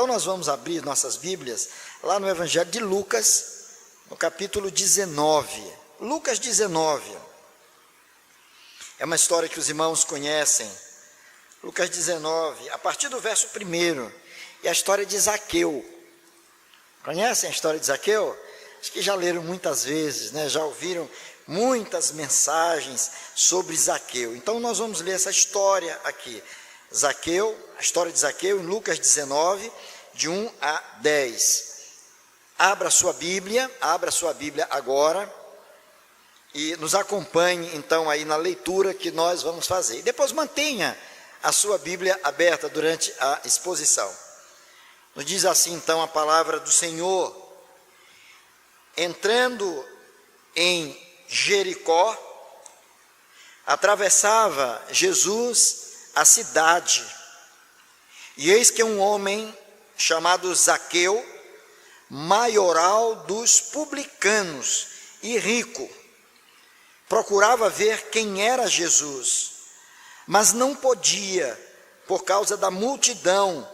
nós vamos abrir nossas Bíblias lá no Evangelho de Lucas, no capítulo 19. Lucas 19. É uma história que os irmãos conhecem. Lucas 19, a partir do verso 1, é a história de Zaqueu. Conhecem a história de Zaqueu? Acho que já leram muitas vezes, né? Já ouviram muitas mensagens sobre Zaqueu. Então nós vamos ler essa história aqui. Zaqueu, a história de Zaqueu em Lucas 19, de 1 a 10. Abra sua Bíblia agora e nos acompanhe então aí na leitura que nós vamos fazer. E depois mantenha a sua Bíblia aberta durante a exposição. Nos diz assim então a palavra do Senhor: entrando em Jericó, atravessava Jesus a cidade, e eis que um homem chamado Zaqueu, maioral dos publicanos e rico, procurava ver quem era Jesus, mas não podia, por causa da multidão,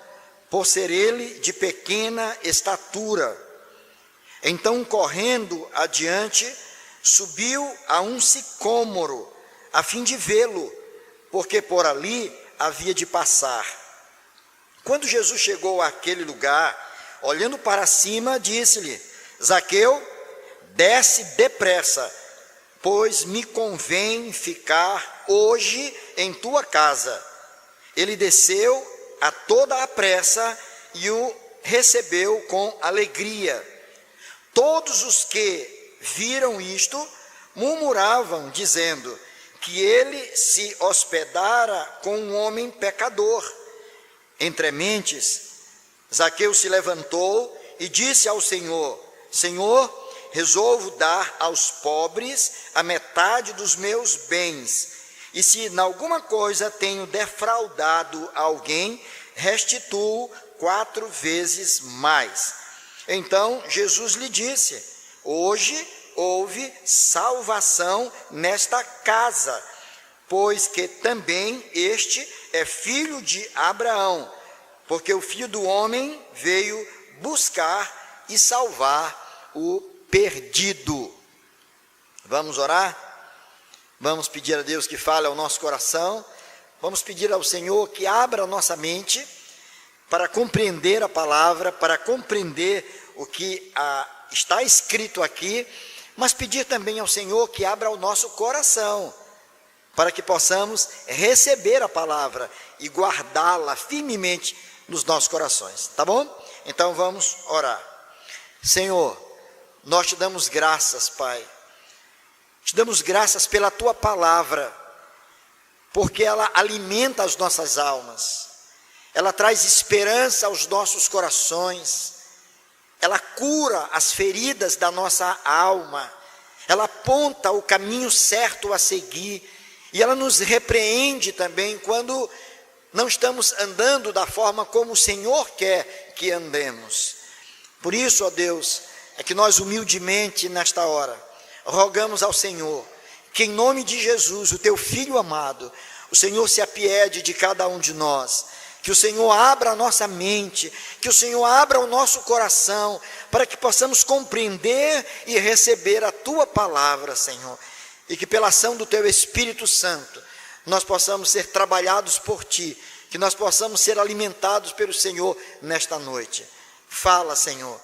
por ser ele de pequena estatura. Então, correndo adiante, subiu a um sicômoro, a fim de vê-lo, porque por ali havia de passar. Quando Jesus chegou àquele lugar, olhando para cima, disse-lhe: Zaqueu, desce depressa, pois me convém ficar hoje em tua casa. Ele desceu a toda a pressa e o recebeu com alegria. Todos os que viram isto murmuravam, dizendo que ele se hospedara com um homem pecador. Entre mentes, Zaqueu se levantou e disse ao Senhor: Senhor, resolvo dar aos pobres a metade dos meus bens, e se em alguma coisa tenho defraudado alguém, restituo 4 vezes mais. Então Jesus lhe disse: hoje houve salvação nesta casa, pois que também este é filho de Abraão, porque o Filho do Homem veio buscar e salvar o perdido. Vamos orar? Vamos pedir a Deus que fale ao nosso coração. Vamos pedir ao Senhor que abra a nossa mente para compreender a palavra, para compreender o que está escrito aqui, mas pedir também ao Senhor que abra o nosso coração, para que possamos receber a palavra e guardá-la firmemente nos nossos corações, tá bom? Então vamos orar. Senhor, nós te damos graças, Pai, te damos graças pela tua palavra, porque ela alimenta as nossas almas, ela traz esperança aos nossos corações, ela cura as feridas da nossa alma, ela aponta o caminho certo a seguir, e ela nos repreende também quando não estamos andando da forma como o Senhor quer que andemos. Por isso, ó Deus, é que nós humildemente nesta hora rogamos ao Senhor que em nome de Jesus, o teu Filho amado, o Senhor se apiede de cada um de nós, que o Senhor abra a nossa mente, que o Senhor abra o nosso coração, para que possamos compreender e receber a tua palavra, Senhor, e que pela ação do teu Espírito Santo, nós possamos ser trabalhados por ti, que nós possamos ser alimentados pelo Senhor nesta noite. Fala, Senhor,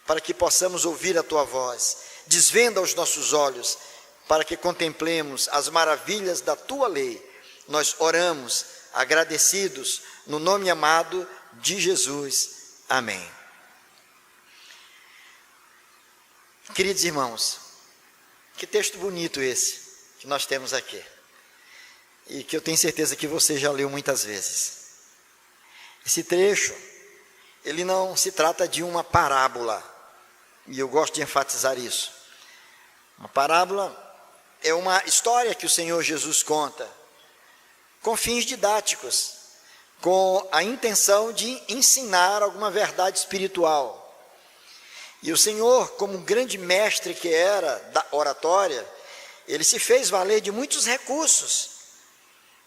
para que possamos ouvir a tua voz, desvenda os nossos olhos, para que contemplemos as maravilhas da tua lei. Nós oramos, agradecidos, no nome amado de Jesus. Amém. Queridos irmãos, que texto bonito esse que nós temos aqui, e que eu tenho certeza que você já leu muitas vezes. Esse trecho, ele não se trata de uma parábola, e eu gosto de enfatizar isso. Uma parábola é uma história que o Senhor Jesus conta, com fins didáticos, com a intenção de ensinar alguma verdade espiritual. E o Senhor, como grande mestre que era da oratória, ele se fez valer de muitos recursos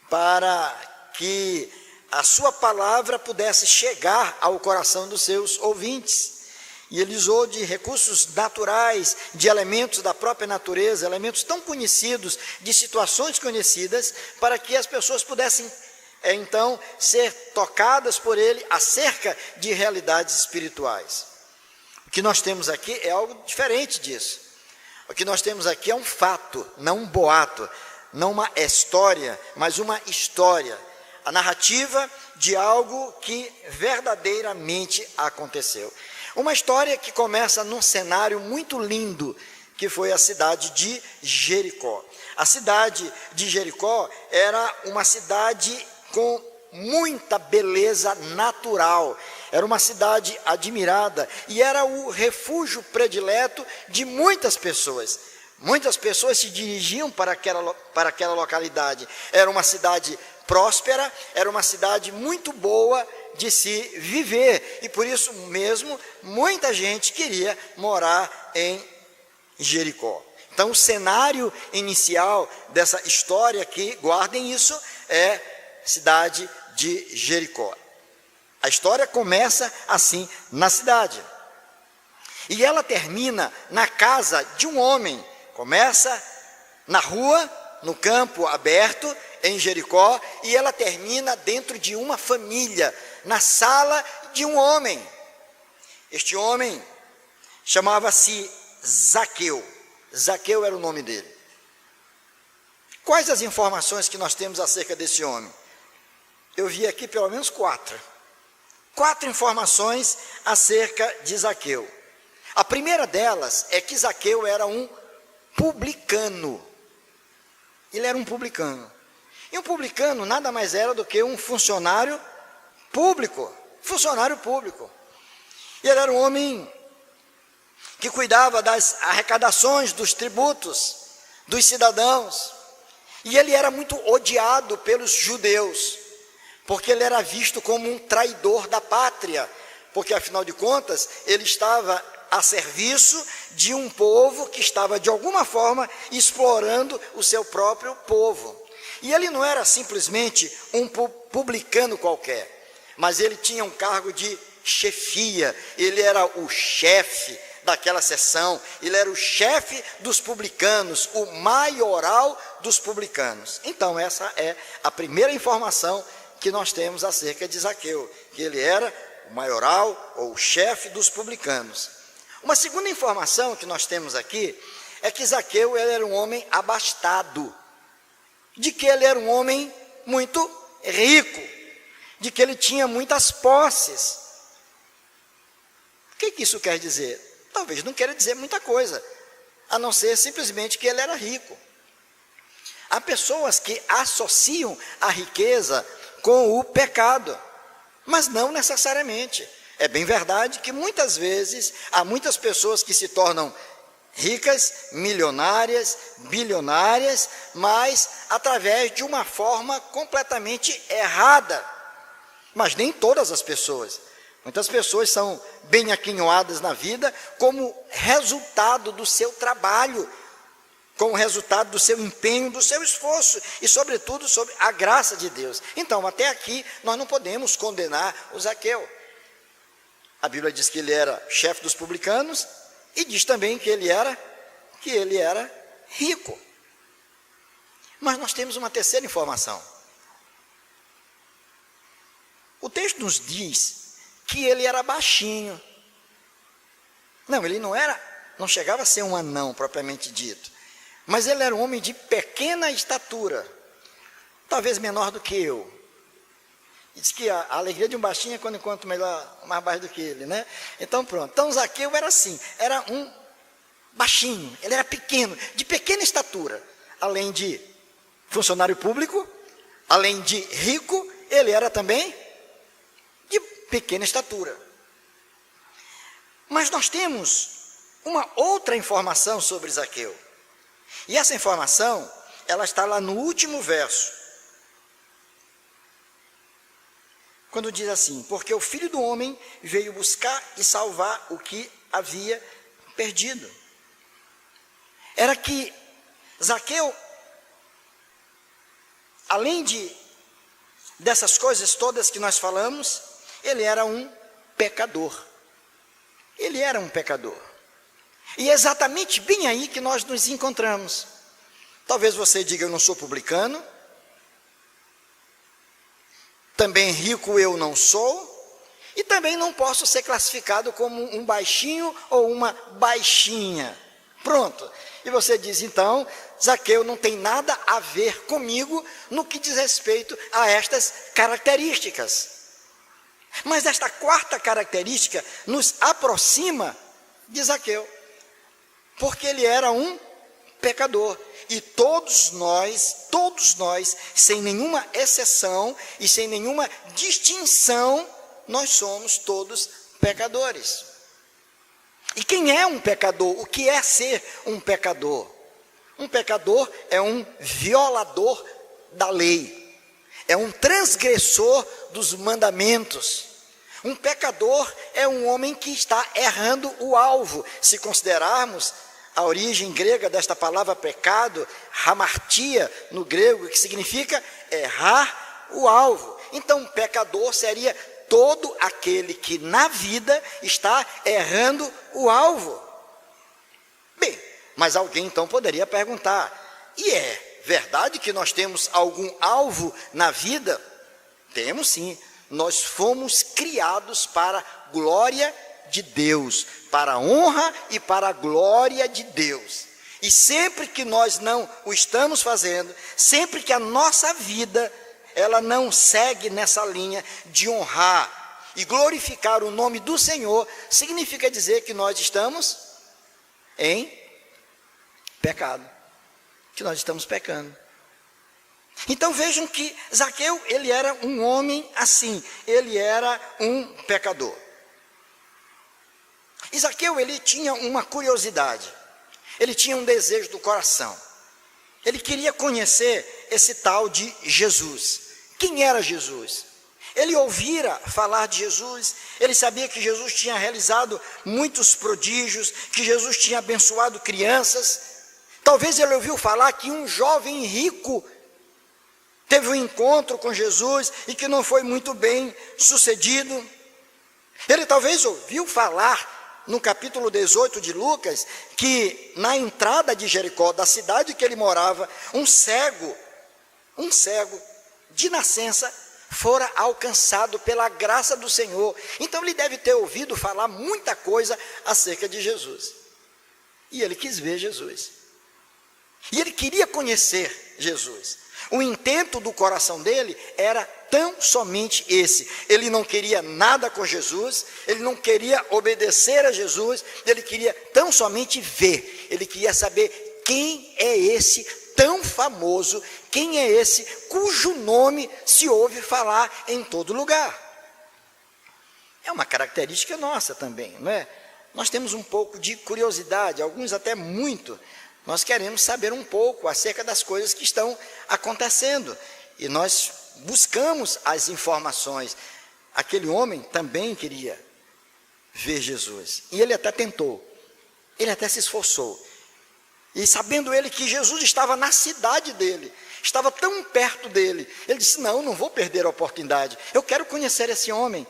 para que a sua palavra pudesse chegar ao coração dos seus ouvintes. E ele usou de recursos naturais, de elementos da própria natureza, elementos tão conhecidos, de situações conhecidas, para que as pessoas pudessem, então, ser tocadas por ele acerca de realidades espirituais. O que nós temos aqui é algo diferente disso. O que nós temos aqui é um fato, não um boato, não uma história, mas uma história. A narrativa de algo que verdadeiramente aconteceu. Uma história que começa num cenário muito lindo, que foi a cidade de Jericó. A cidade de Jericó era uma cidade com muita beleza natural. Era uma cidade admirada e era o refúgio predileto de muitas pessoas. Muitas pessoas se dirigiam para aquela localidade. Era uma cidade próspera, era uma cidade muito boa de se viver, e por isso mesmo muita gente queria morar em Jericó. Então o cenário inicial dessa história aqui, guardem isso, é a cidade de Jericó. A história começa assim na cidade, e ela termina na casa de um homem. Começa na rua, no campo aberto, em Jericó, e ela termina dentro de uma família, na sala de um homem. Este homem chamava-se Zaqueu. Zaqueu era o nome dele. Quais as informações que nós temos acerca desse homem? Eu vi aqui pelo menos quatro informações acerca de Zaqueu. A primeira delas é que Zaqueu era um publicano. Ele era um publicano. E um publicano nada mais era do que um funcionário público. E ele era um homem que cuidava das arrecadações dos tributos dos cidadãos. E ele era muito odiado pelos judeus, porque ele era visto como um traidor da pátria, porque afinal de contas ele estava a serviço de um povo que estava de alguma forma explorando o seu próprio povo. E ele não era simplesmente um publicano qualquer, mas ele tinha um cargo de chefia. Ele era o chefe daquela seção, ele era o chefe dos publicanos, o maioral dos publicanos. Então essa é a primeira informação que nós temos acerca de Zaqueu, que ele era o maioral ou o chefe dos publicanos. Uma segunda informação que nós temos aqui é que Zaqueu ele era um homem abastado, de que ele era um homem muito rico, de que ele tinha muitas posses. O que isso quer dizer? Talvez não queira dizer muita coisa, a não ser simplesmente que ele era rico. Há pessoas que associam a riqueza com o pecado, mas não necessariamente. É bem verdade que muitas vezes há muitas pessoas que se tornam ricas, milionárias, bilionárias, mas através de uma forma completamente errada. Mas nem todas as pessoas. Muitas pessoas são bem aquinhoadas na vida como resultado do seu trabalho, como resultado do seu empenho, do seu esforço e, sobretudo, sobre a graça de Deus. Então, até aqui, nós não podemos condenar o Zaqueu. A Bíblia diz que ele era chefe dos publicanos e diz também que ele era rico. Mas nós temos uma terceira informação. O texto nos diz que ele era baixinho. Não, ele não chegava a ser um anão propriamente dito, mas ele era um homem de pequena estatura, talvez menor do que eu. Diz que a alegria de um baixinho é quando encontra mais baixo do que ele, né? Então pronto. Então Zaqueu era assim, era um baixinho, ele era pequeno, de pequena estatura. Além de funcionário público, além de rico, ele era também de pequena estatura. Mas nós temos uma outra informação sobre Zaqueu. E essa informação, ela está lá no último verso. Quando diz assim: porque o Filho do Homem veio buscar e salvar o que havia perdido. Era que Zaqueu, além de dessas coisas todas que nós falamos, ele era um pecador. Ele era um pecador. E é exatamente bem aí que nós nos encontramos. Talvez você diga, eu não sou publicano, também rico eu não sou, e também não posso ser classificado como um baixinho ou uma baixinha. Pronto. E você diz, então, Zaqueu não tem nada a ver comigo no que diz respeito a estas características. Mas esta quarta característica nos aproxima de Zaqueu, porque ele era um pecador. E todos nós, sem nenhuma exceção e sem nenhuma distinção, nós somos todos pecadores. E quem é um pecador? O que é ser um pecador? Um pecador é um violador da lei, é um transgressor dos mandamentos. Um pecador é um homem que está errando o alvo. Se considerarmos a origem grega desta palavra pecado, hamartia no grego, que significa errar o alvo. Então, pecador seria todo aquele que na vida está errando o alvo. Bem, mas alguém então poderia perguntar, e é verdade que nós temos algum alvo na vida? Temos sim, nós fomos criados para a glória de Deus, para a honra e para a glória de Deus. E sempre que nós não o estamos fazendo, sempre que a nossa vida ela não segue nessa linha de honrar e glorificar o nome do Senhor, significa dizer que nós estamos em pecado, que nós estamos pecando. Então vejam que Zaqueu, ele era um homem assim, ele era um pecador. E Zaqueu, ele tinha uma curiosidade, ele tinha um desejo do coração. Ele queria conhecer esse tal de Jesus. Quem era Jesus? Ele ouvira falar de Jesus, ele sabia que Jesus tinha realizado muitos prodígios, que Jesus tinha abençoado crianças. Talvez ele ouviu falar que um jovem rico teve um encontro com Jesus e que não foi muito bem sucedido. Ele talvez ouviu falar no capítulo 18 de Lucas, que na entrada de Jericó, da cidade que ele morava, um cego de nascença, fora alcançado pela graça do Senhor. Então ele deve ter ouvido falar muita coisa acerca de Jesus. E ele quis ver Jesus. E ele queria conhecer Jesus. O intento do coração dele era tão somente esse. Ele não queria nada com Jesus, ele não queria obedecer a Jesus, ele queria tão somente ver. Ele queria saber quem é esse tão famoso, quem é esse cujo nome se ouve falar em todo lugar. É uma característica nossa também, não é? Nós temos um pouco de curiosidade, alguns até muito. Nós queremos saber um pouco acerca das coisas que estão acontecendo. E nós buscamos as informações. Aquele homem também queria ver Jesus. E ele até tentou. Ele até se esforçou. E sabendo ele que Jesus estava na cidade dele, estava tão perto dele, ele disse, não vou perder a oportunidade. Eu quero conhecer esse homem.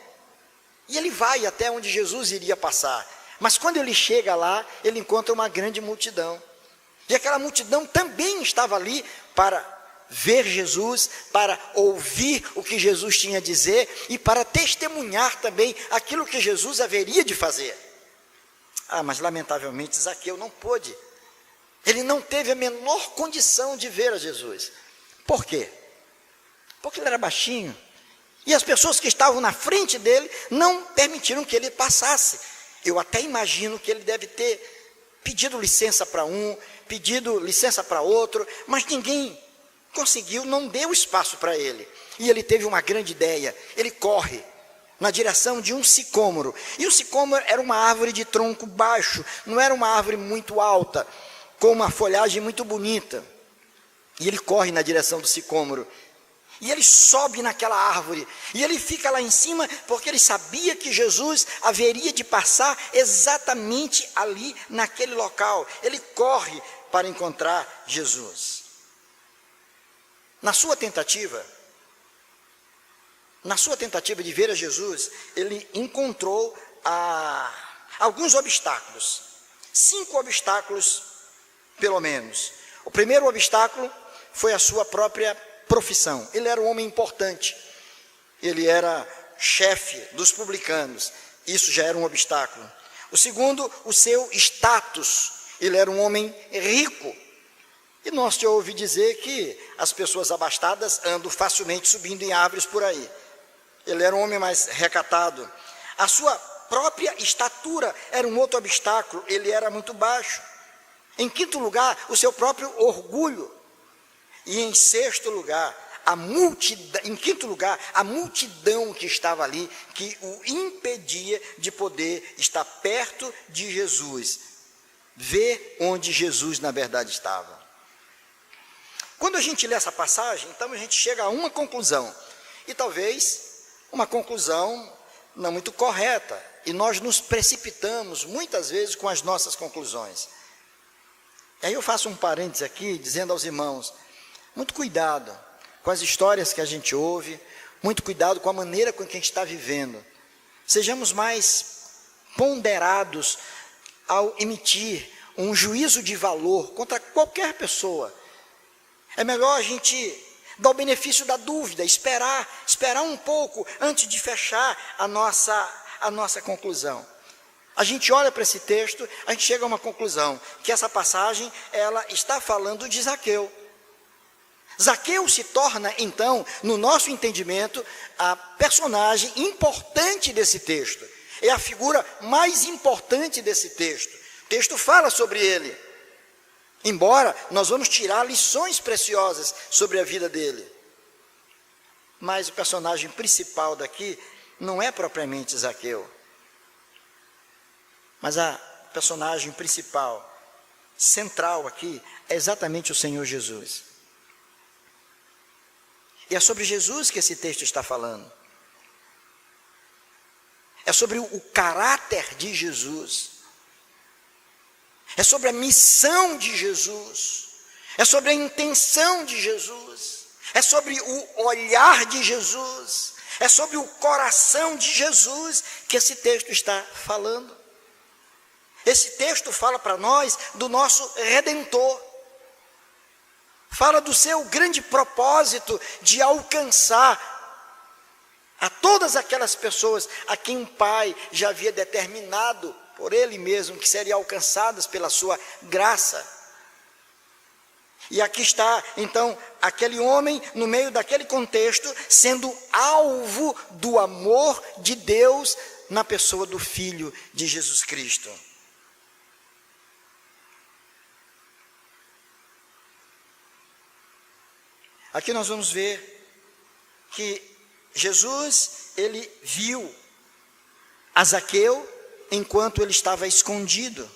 E ele vai até onde Jesus iria passar. Mas quando ele chega lá, ele encontra uma grande multidão. E aquela multidão também estava ali para ver Jesus, para ouvir o que Jesus tinha a dizer e para testemunhar também aquilo que Jesus haveria de fazer. Mas lamentavelmente Zaqueu não pôde. Ele não teve a menor condição de ver a Jesus. Por quê? Porque ele era baixinho. E as pessoas que estavam na frente dele não permitiram que ele passasse. Eu até imagino que ele deve ter pedido licença para um, pedido licença para outro, mas ninguém conseguiu, não deu espaço para ele. E ele teve uma grande ideia, ele corre na direção de um sicômoro. E o sicômoro era uma árvore de tronco baixo, não era uma árvore muito alta, com uma folhagem muito bonita. E ele corre na direção do sicômoro. E ele sobe naquela árvore, e ele fica lá em cima, porque ele sabia que Jesus haveria de passar exatamente ali, naquele local. Ele corre para encontrar Jesus. Na sua tentativa na sua tentativa de ver a Jesus, ele encontrou alguns obstáculos, 5 obstáculos pelo menos. O primeiro obstáculo foi a sua própria profissão. Ele era um homem importante, ele era chefe dos publicanos, isso já era um obstáculo. O segundo, o seu status, ele era um homem rico, e nós já ouvi dizer que as pessoas abastadas andam facilmente subindo em árvores por aí. Ele era um homem mais recatado. A sua própria estatura era um outro obstáculo, ele era muito baixo. Em quinto lugar, o seu próprio orgulho. E em sexto lugar, em quinto lugar, a multidão que estava ali, que o impedia de poder estar perto de Jesus, ver onde Jesus na verdade estava. Quando a gente lê essa passagem, então a gente chega a uma conclusão, e talvez uma conclusão não muito correta, e nós nos precipitamos muitas vezes com as nossas conclusões. E aí eu faço um parênteses aqui, dizendo aos irmãos, muito cuidado com as histórias que a gente ouve, muito cuidado com a maneira com que a gente está vivendo. Sejamos mais ponderados ao emitir um juízo de valor contra qualquer pessoa. É melhor a gente dar o benefício da dúvida, esperar um pouco antes de fechar a nossa conclusão. A gente olha para esse texto, a gente chega a uma conclusão, que essa passagem, ela está falando de Zaqueu. Zaqueu se torna, então, no nosso entendimento, a personagem importante desse texto. É a figura mais importante desse texto. O texto fala sobre ele. Embora nós vamos tirar lições preciosas sobre a vida dele. Mas o personagem principal daqui não é propriamente Zaqueu. Mas a personagem principal, central aqui, é exatamente o Senhor Jesus. E é sobre Jesus que esse texto está falando. É sobre o caráter de Jesus. É sobre a missão de Jesus. É sobre a intenção de Jesus. É sobre o olhar de Jesus. É sobre o coração de Jesus que esse texto está falando. Esse texto fala para nós do nosso Redentor. Fala do seu grande propósito de alcançar a todas aquelas pessoas a quem o Pai já havia determinado por Ele mesmo que seriam alcançadas pela sua graça. E aqui está, então, aquele homem no meio daquele contexto, sendo alvo do amor de Deus na pessoa do Filho de Jesus Cristo. Aqui nós vamos ver que Jesus, ele viu a Zaqueu enquanto ele estava escondido.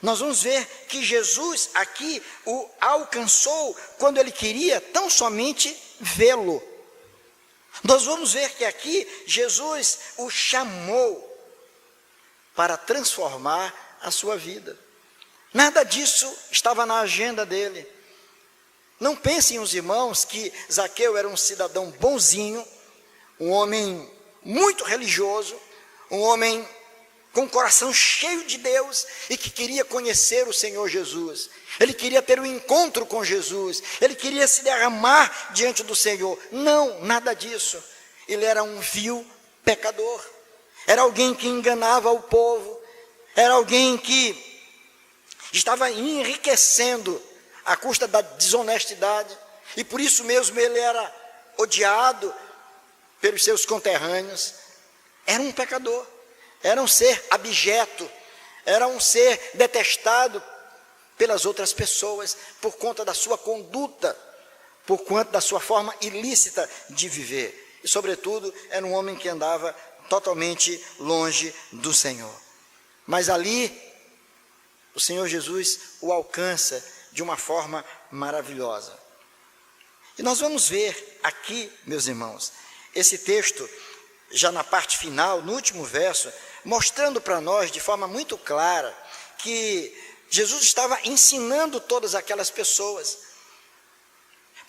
Nós vamos ver que Jesus aqui o alcançou quando ele queria tão somente vê-lo. Nós vamos ver que aqui Jesus o chamou para transformar a sua vida. Nada disso estava na agenda dele. Não pensem os irmãos que Zaqueu era um cidadão bonzinho, um homem muito religioso, um homem com o coração cheio de Deus e que queria conhecer o Senhor Jesus. Ele queria ter um encontro com Jesus, ele queria se derramar diante do Senhor. Não, nada disso. Ele era um vil pecador, era alguém que enganava o povo, era alguém que estava enriquecendo à custa da desonestidade, e por isso mesmo ele era odiado pelos seus conterrâneos. Era um pecador, era um ser abjeto, era um ser detestado pelas outras pessoas por conta da sua conduta, por conta da sua forma ilícita de viver. E sobretudo era um homem que andava totalmente longe do Senhor. Mas ali o Senhor Jesus o alcança de uma forma maravilhosa. E nós vamos ver aqui, meus irmãos, esse texto, já na parte final, no último verso, mostrando para nós de forma muito clara que Jesus estava ensinando todas aquelas pessoas.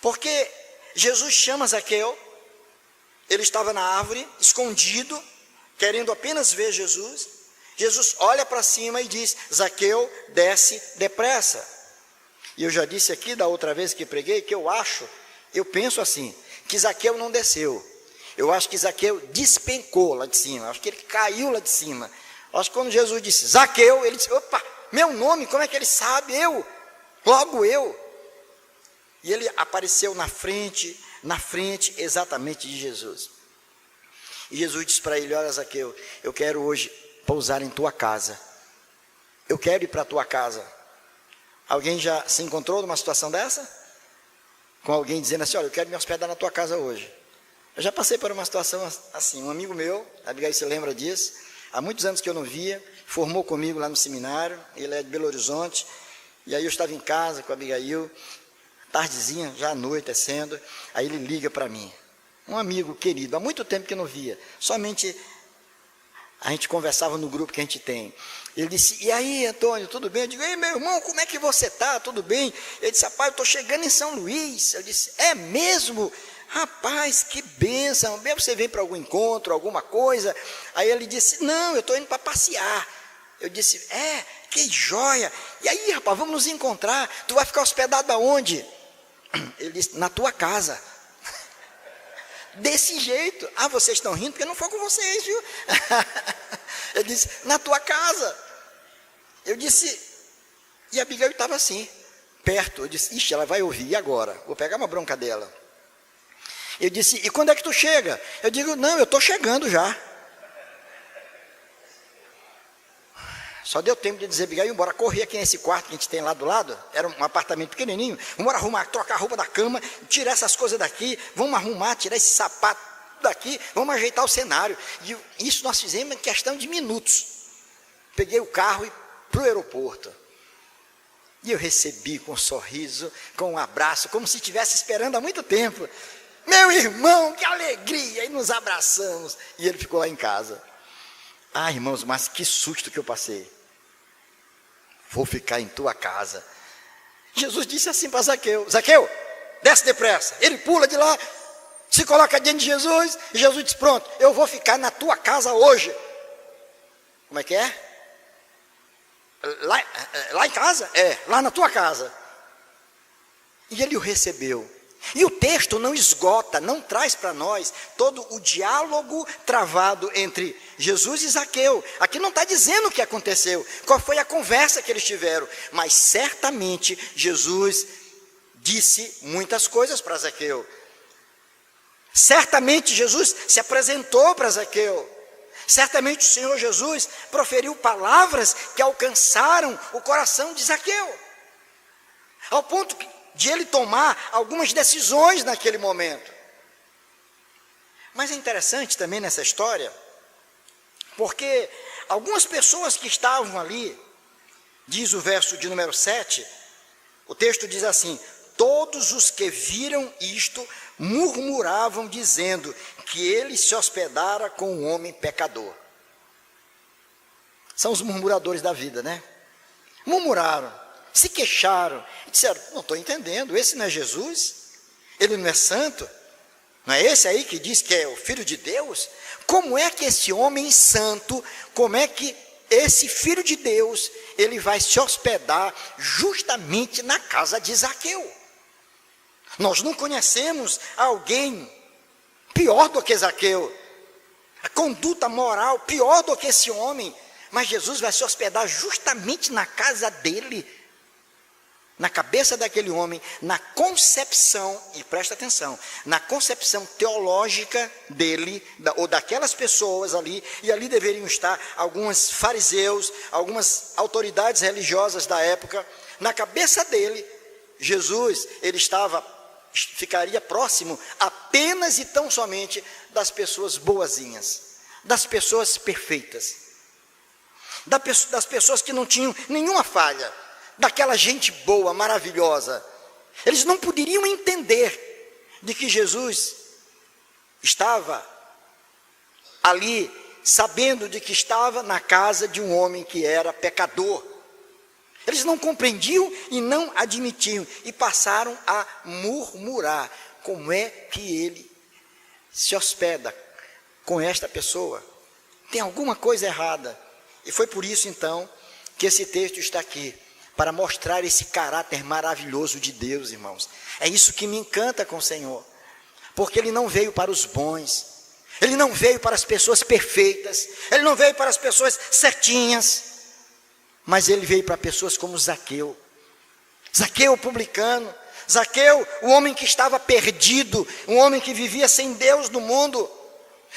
Porque Jesus chama Zaqueu Ele estava na árvore, escondido, querendo apenas ver Jesus. Jesus olha para cima e diz: Zaqueu, desce depressa. E eu já disse aqui da outra vez que preguei, que eu penso assim, que Zaqueu não desceu. Eu acho que Zaqueu despencou lá de cima, acho que ele caiu lá de cima. Acho que quando Jesus disse Zaqueu, ele disse: opa, meu nome, como é que ele sabe? Logo eu. E ele apareceu na frente exatamente de Jesus. E Jesus disse para ele: olha, Zaqueu, eu quero hoje pousar em tua casa. Eu quero ir para a tua casa. Alguém já se encontrou numa situação dessa? Com alguém dizendo assim: olha, eu quero me hospedar na tua casa hoje. Eu já passei por uma situação assim. Um amigo meu, Abigail se lembra disso, há muitos anos que eu não via, formou comigo lá no seminário, ele é de Belo Horizonte, e aí eu estava em casa com a Abigail, tardezinha, já anoitecendo, aí ele liga para mim, um amigo querido, há muito tempo que eu não via, somente a gente conversava no grupo que a gente tem. Ele disse: e aí, Antônio, tudo bem? Eu digo: ei, meu irmão, como é que você está? Tudo bem? Ele disse: rapaz, eu estou chegando em São Luís. Eu disse: é mesmo? Rapaz, que bênção. Você vem para algum encontro, alguma coisa? Aí ele disse: não, eu estou indo para passear. Eu disse: que joia. E aí, rapaz, vamos nos encontrar. Tu vai ficar hospedado aonde? Ele disse: na tua casa. Desse jeito. Ah, vocês estão rindo porque não foi com vocês, viu? Ele disse: na tua casa. Eu disse, e a Abigail estava assim, perto. Eu disse: ixi, ela vai ouvir, e agora? Vou pegar uma bronca dela. Eu disse: e quando é que tu chega? Eu digo: não, eu estou chegando já. Só deu tempo de dizer: Abigail, embora correr aqui nesse quarto que a gente tem lá do lado, era um apartamento pequenininho, vamos arrumar, trocar a roupa da cama, tirar essas coisas daqui, vamos arrumar, tirar esse sapato daqui, vamos ajeitar o cenário. E isso nós fizemos em questão de minutos. Peguei o carro e para o aeroporto. E eu recebi com um sorriso, com um abraço, como se estivesse esperando há muito tempo. Meu irmão, que alegria! E nos abraçamos. E ele ficou lá em casa. Ah, irmãos, mas que susto que eu passei. Vou ficar em tua casa. Jesus disse assim para Zaqueu: Zaqueu, desce depressa. Ele pula de lá, se coloca diante de Jesus, e Jesus diz: pronto, eu vou ficar na tua casa hoje. Como é que é? Lá em casa? Lá na tua casa. E ele o recebeu. E o texto não esgota, não traz para nós todo o diálogo travado entre Jesus e Zaqueu. Aqui não está dizendo o que aconteceu, qual foi a conversa que eles tiveram, mas certamente Jesus disse muitas coisas para Zaqueu. Certamente Jesus se apresentou para Zaqueu. Certamente o Senhor Jesus proferiu palavras que alcançaram o coração de Zaqueu, ao ponto de ele tomar algumas decisões naquele momento. Mas é interessante também nessa história, porque algumas pessoas que estavam ali, diz o verso de número 7, o texto diz assim: todos os que viram isto murmuravam, dizendo que ele se hospedara com um homem pecador. São os murmuradores da vida, né? Murmuraram, se queixaram, e disseram: não estou entendendo, esse não é Jesus? Ele não é santo? Não é esse aí que diz que é o Filho de Deus? Como é que esse homem santo, como é que esse Filho de Deus, ele vai se hospedar justamente na casa de Zaqueu? Nós não conhecemos alguém pior do que Zaqueu, a conduta moral pior do que esse homem, mas Jesus vai se hospedar justamente na casa dele, na cabeça daquele homem, na concepção, e presta atenção, na concepção teológica dele, ou daquelas pessoas ali, e ali deveriam estar alguns fariseus, algumas autoridades religiosas da época. Na cabeça dele, Jesus, ele ficaria próximo apenas e tão somente das pessoas boazinhas, das pessoas perfeitas, das pessoas que não tinham nenhuma falha, daquela gente boa, maravilhosa. Eles não poderiam entender de que Jesus estava ali, sabendo de que estava na casa de um homem que era pecador. Eles não compreendiam e não admitiam, e passaram a murmurar: como é que ele se hospeda com esta pessoa, tem alguma coisa errada. E foi por isso então que esse texto está aqui, para mostrar esse caráter maravilhoso de Deus, irmãos. É isso que me encanta com o Senhor, porque Ele não veio para os bons, Ele não veio para as pessoas perfeitas, Ele não veio para as pessoas certinhas, mas Ele veio para pessoas como Zaqueu. Zaqueu, o publicano, Zaqueu, o homem que estava perdido, um homem que vivia sem Deus no mundo,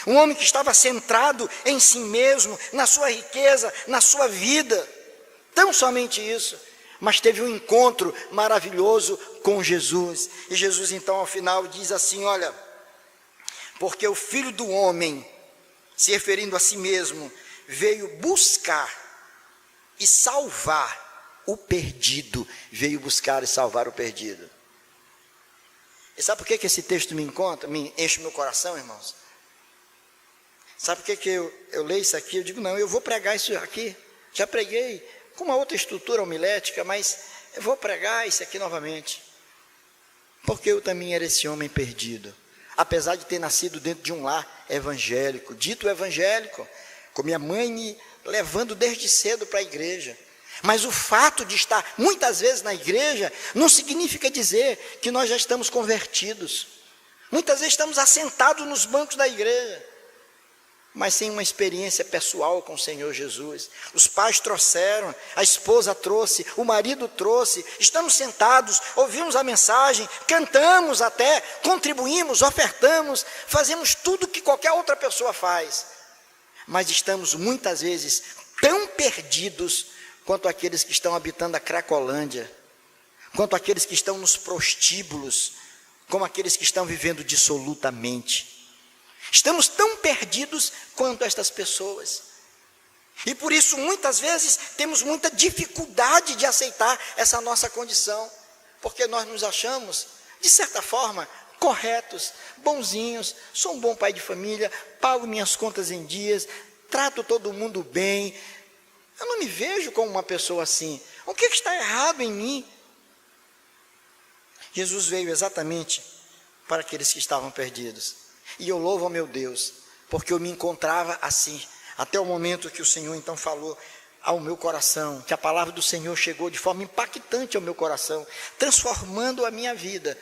um homem que estava centrado em si mesmo, na sua riqueza, na sua vida. Tão somente isso, mas teve um encontro maravilhoso com Jesus. E Jesus então ao final diz assim, olha, porque o Filho do Homem, se referindo a si mesmo, veio buscar e salvar o perdido. Veio buscar e salvar o perdido. E sabe por que esse texto me enche meu coração, irmãos? Sabe por que eu leio isso aqui? Eu digo, não, eu vou pregar isso aqui. Já preguei com uma outra estrutura homilética, mas eu vou pregar isso aqui novamente. Porque eu também era esse homem perdido. Apesar de ter nascido dentro de um lar evangélico, dito evangélico, com minha mãe me levando desde cedo para a igreja. Mas o fato de estar muitas vezes na igreja não significa dizer que nós já estamos convertidos. Muitas vezes estamos assentados nos bancos da igreja, mas sem uma experiência pessoal com o Senhor Jesus. Os pais trouxeram, a esposa trouxe, o marido trouxe, estamos sentados, ouvimos a mensagem, cantamos até, contribuímos, ofertamos, fazemos tudo que qualquer outra pessoa faz, mas estamos muitas vezes tão perdidos quanto aqueles que estão habitando a Cracolândia, quanto aqueles que estão nos prostíbulos, como aqueles que estão vivendo dissolutamente. Estamos tão perdidos quanto estas pessoas. E por isso, muitas vezes, temos muita dificuldade de aceitar essa nossa condição, porque nós nos achamos, de certa forma, corretos, bonzinhos, sou um bom pai de família, pago minhas contas em dias, trato todo mundo bem. Eu não me vejo como uma pessoa assim. O que está errado em mim? Jesus veio exatamente para aqueles que estavam perdidos. E eu louvo ao meu Deus, porque eu me encontrava assim, até o momento que o Senhor então falou ao meu coração, que a palavra do Senhor chegou de forma impactante ao meu coração, transformando a minha vida,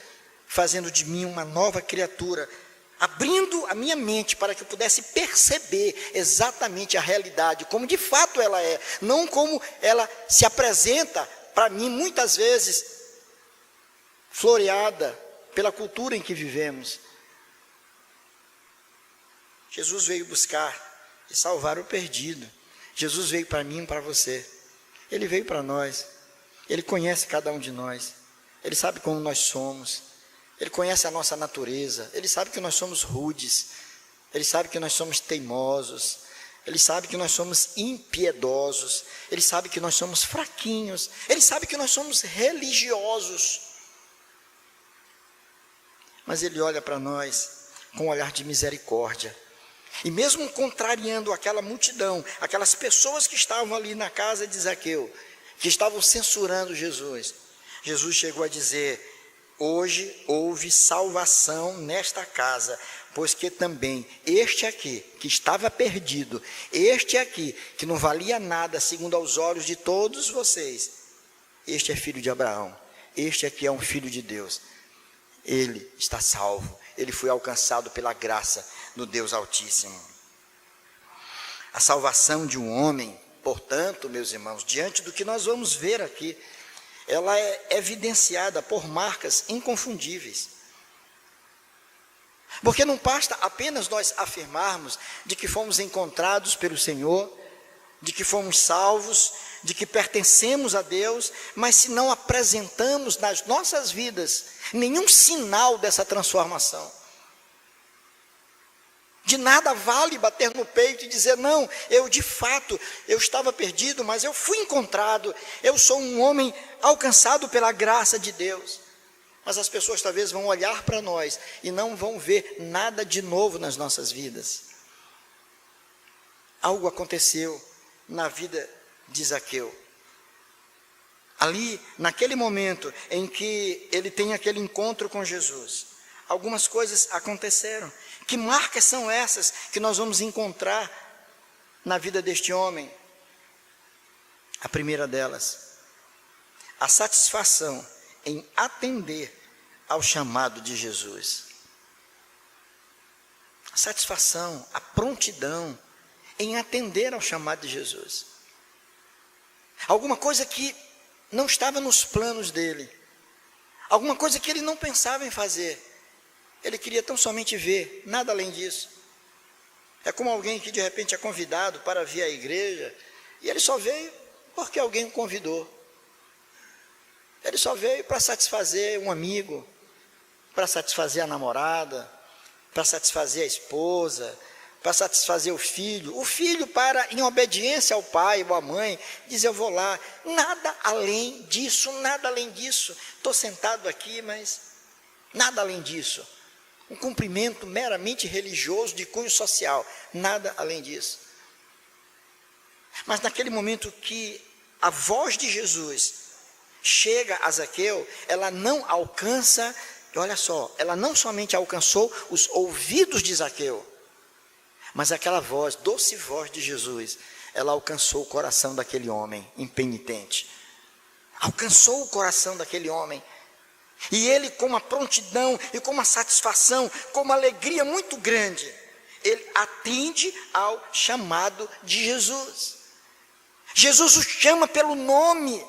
fazendo de mim uma nova criatura, abrindo a minha mente para que eu pudesse perceber exatamente a realidade, como de fato ela é, não como ela se apresenta para mim muitas vezes, floreada pela cultura em que vivemos. Jesus veio buscar e salvar o perdido. Jesus veio para mim e para você. Ele veio para nós. Ele conhece cada um de nós. Ele sabe como nós somos. Ele conhece a nossa natureza. Ele sabe que nós somos rudes. Ele sabe que nós somos teimosos. Ele sabe que nós somos impiedosos. Ele sabe que nós somos fraquinhos. Ele sabe que nós somos religiosos. Mas Ele olha para nós com um olhar de misericórdia. E mesmo contrariando aquela multidão, aquelas pessoas que estavam ali na casa de Zaqueu, que estavam censurando Jesus, Jesus chegou a dizer: hoje houve salvação nesta casa, pois que também este aqui, que estava perdido, este aqui, que não valia nada segundo aos olhos de todos vocês, este é filho de Abraão, este aqui é um filho de Deus. Ele está salvo, ele foi alcançado pela graça do Deus Altíssimo. A salvação de um homem, portanto, meus irmãos, diante do que nós vamos ver aqui, ela é evidenciada por marcas inconfundíveis. Porque não basta apenas nós afirmarmos de que fomos encontrados pelo Senhor, de que fomos salvos, de que pertencemos a Deus, mas se não apresentamos nas nossas vidas nenhum sinal dessa transformação, de nada vale bater no peito e dizer: não, eu de fato, eu estava perdido, mas eu fui encontrado, eu sou um homem alcançado pela graça de Deus. Mas as pessoas talvez vão olhar para nós e não vão ver nada de novo nas nossas vidas. Algo aconteceu na vida de Zaqueu. Ali, naquele momento em que ele tem aquele encontro com Jesus, algumas coisas aconteceram Que marcas são essas que nós vamos encontrar na vida deste homem? A primeira delas, a satisfação em atender ao chamado de Jesus. A satisfação, a prontidão em atender ao chamado de Jesus. Alguma coisa que não estava nos planos dele, alguma coisa que ele não pensava em fazer, ele queria tão somente ver, nada além disso. É como alguém que de repente é convidado para vir à igreja, e ele só veio porque alguém o convidou. Ele só veio para satisfazer um amigo, para satisfazer a namorada, para satisfazer a esposa, para satisfazer o filho para, em obediência ao pai ou à mãe, dizer: eu vou lá. Nada além disso, nada além disso. Estou sentado aqui, mas nada além disso. Um cumprimento meramente religioso de cunho social, nada além disso. Mas naquele momento que a voz de Jesus chega a Zaqueu, ela não alcança, olha só, ela não somente alcançou os ouvidos de Zaqueu, mas aquela voz, doce voz de Jesus, ela alcançou o coração daquele homem impenitente. Alcançou o coração daquele homem. E ele, com uma prontidão e com uma satisfação, com uma alegria muito grande, ele atende ao chamado de Jesus. Jesus o chama pelo nome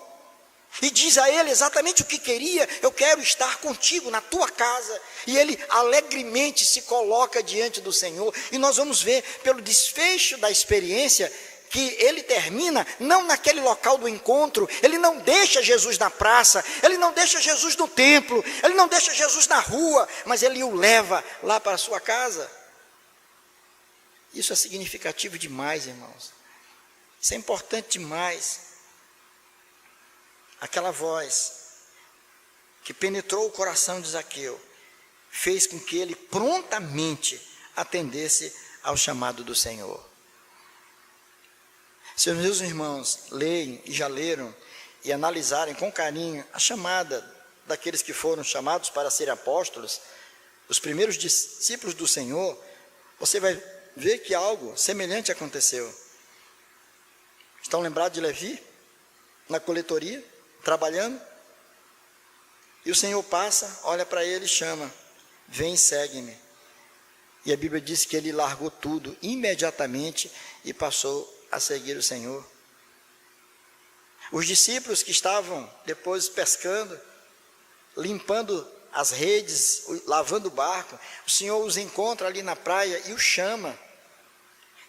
e diz a ele exatamente o que queria: eu quero estar contigo na tua casa. E ele alegremente se coloca diante do Senhor, e nós vamos ver pelo desfecho da experiência que ele termina não naquele local do encontro. Ele não deixa Jesus na praça, ele não deixa Jesus no templo, ele não deixa Jesus na rua, mas ele o leva lá para a sua casa. Isso é significativo demais, irmãos. Isso é importante demais. Aquela voz que penetrou o coração de Zaqueu fez com que ele prontamente atendesse ao chamado do Senhor. Se os meus irmãos leem e já leram e analisarem com carinho a chamada daqueles que foram chamados para serem apóstolos, os primeiros discípulos do Senhor, você vai ver que algo semelhante aconteceu. Estão lembrados de Levi? Na coletoria, trabalhando? E o Senhor passa, olha para ele e chama: vem e segue-me. E a Bíblia diz que ele largou tudo imediatamente e passou a seguir o Senhor. Os discípulos que estavam depois pescando, limpando as redes, lavando o barco, o Senhor os encontra ali na praia e os chama.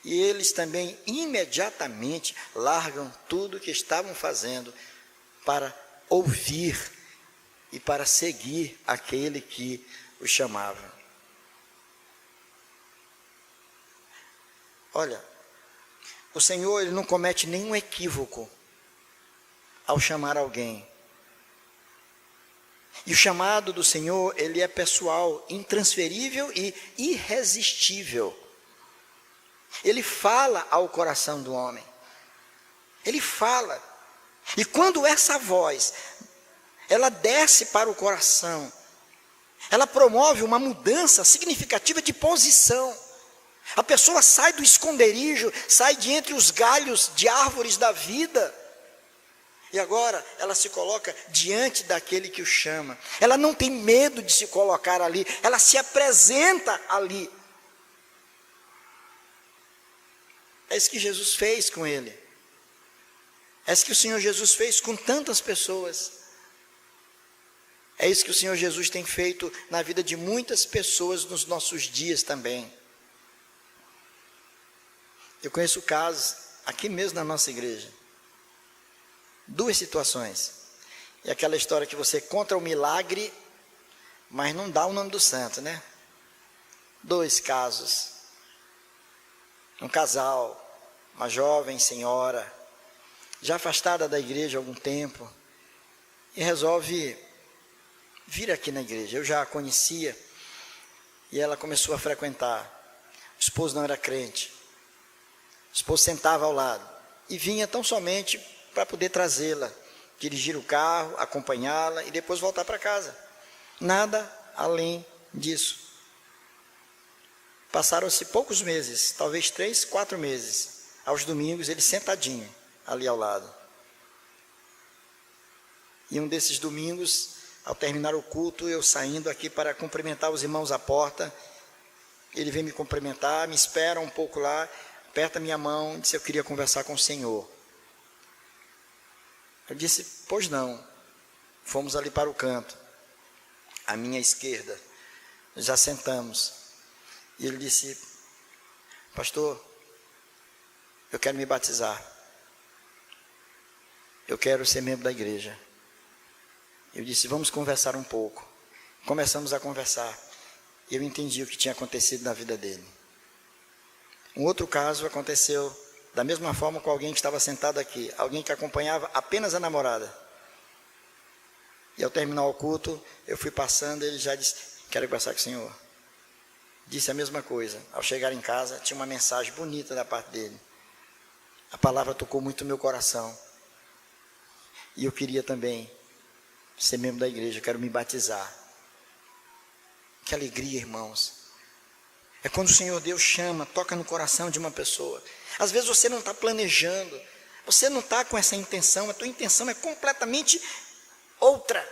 E eles também imediatamente largam tudo que estavam fazendo para ouvir e para seguir aquele que os chamava. Olha, o Senhor, ele não comete nenhum equívoco ao chamar alguém. E o chamado do Senhor, ele é pessoal, intransferível e irresistível. Ele fala ao coração do homem. Ele fala. E quando essa voz, ela desce para o coração, ela promove uma mudança significativa de posição. A pessoa sai do esconderijo, sai de entre os galhos de árvores da vida, e agora ela se coloca diante daquele que o chama. Ela não tem medo de se colocar ali, ela se apresenta ali. É isso que Jesus fez com ele. É isso que o Senhor Jesus fez com tantas pessoas. É isso que o Senhor Jesus tem feito na vida de muitas pessoas nos nossos dias também. Eu conheço casos aqui mesmo na nossa igreja. 2 situações. E aquela história que você conta o milagre, mas não dá o nome do santo, né? 2 casos. Um casal, uma jovem senhora, já afastada da igreja há algum tempo, e resolve vir aqui na igreja. Eu já a conhecia, e ela começou a frequentar. O esposo não era crente. O esposo sentava ao lado, e vinha tão somente para poder trazê-la, dirigir o carro, acompanhá-la, e depois voltar para casa. Nada além disso. Passaram-se poucos meses, talvez 3, 4 meses. Aos domingos, ele sentadinho ali ao lado. E um desses domingos, ao terminar o culto, eu saindo aqui para cumprimentar os irmãos à porta, ele vem me cumprimentar, me espera um pouco lá, aperta minha mão, disse: eu queria conversar com o senhor. Eu disse: pois não. Fomos ali para o canto, à minha esquerda, já sentamos. E ele disse: pastor, eu quero me batizar. Eu quero ser membro da igreja. Eu disse: vamos conversar um pouco. Começamos a conversar. E eu entendi o que tinha acontecido na vida dele. Um outro caso aconteceu da mesma forma com alguém que estava sentado aqui. Alguém que acompanhava apenas a namorada. E ao terminar o culto, eu fui passando, ele já disse: quero conversar com o senhor. Disse a mesma coisa. Ao chegar em casa, tinha uma mensagem bonita da parte dele. A palavra tocou muito o meu coração. E eu queria também ser membro da igreja, quero me batizar. Que alegria, irmãos. É quando o Senhor Deus chama, toca no coração de uma pessoa. Às vezes você não está planejando, você não está com essa intenção, a tua intenção é completamente outra.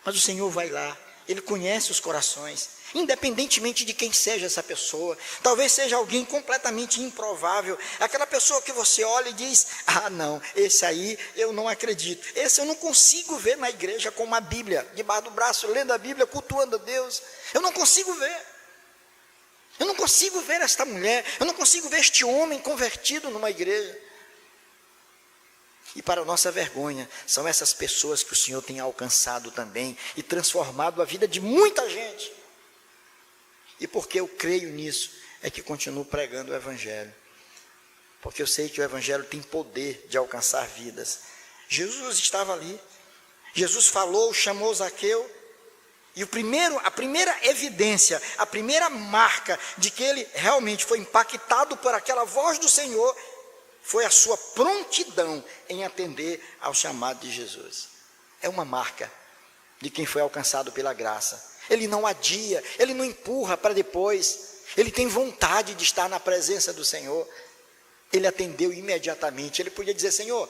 Mas o Senhor vai lá, Ele conhece os corações, independentemente de quem seja essa pessoa. Talvez seja alguém completamente improvável, aquela pessoa que você olha e diz: ah não, esse aí eu não acredito, esse eu não consigo ver na igreja com uma Bíblia debaixo do braço, lendo a Bíblia, cultuando a Deus. Eu não consigo ver. Eu não consigo ver esta mulher, eu não consigo ver este homem convertido numa igreja. E para nossa vergonha, são essas pessoas que o Senhor tem alcançado também e transformado a vida de muita gente. E porque eu creio nisso, é que continuo pregando o Evangelho. Porque eu sei que o Evangelho tem poder de alcançar vidas. Jesus estava ali, Jesus falou, chamou Zaqueu, e a primeira evidência, a primeira marca de que ele realmente foi impactado por aquela voz do Senhor, foi a sua prontidão em atender ao chamado de Jesus. É uma marca de quem foi alcançado pela graça. Ele não adia, ele não empurra para depois, ele tem vontade de estar na presença do Senhor. Ele atendeu imediatamente. Ele podia dizer: Senhor,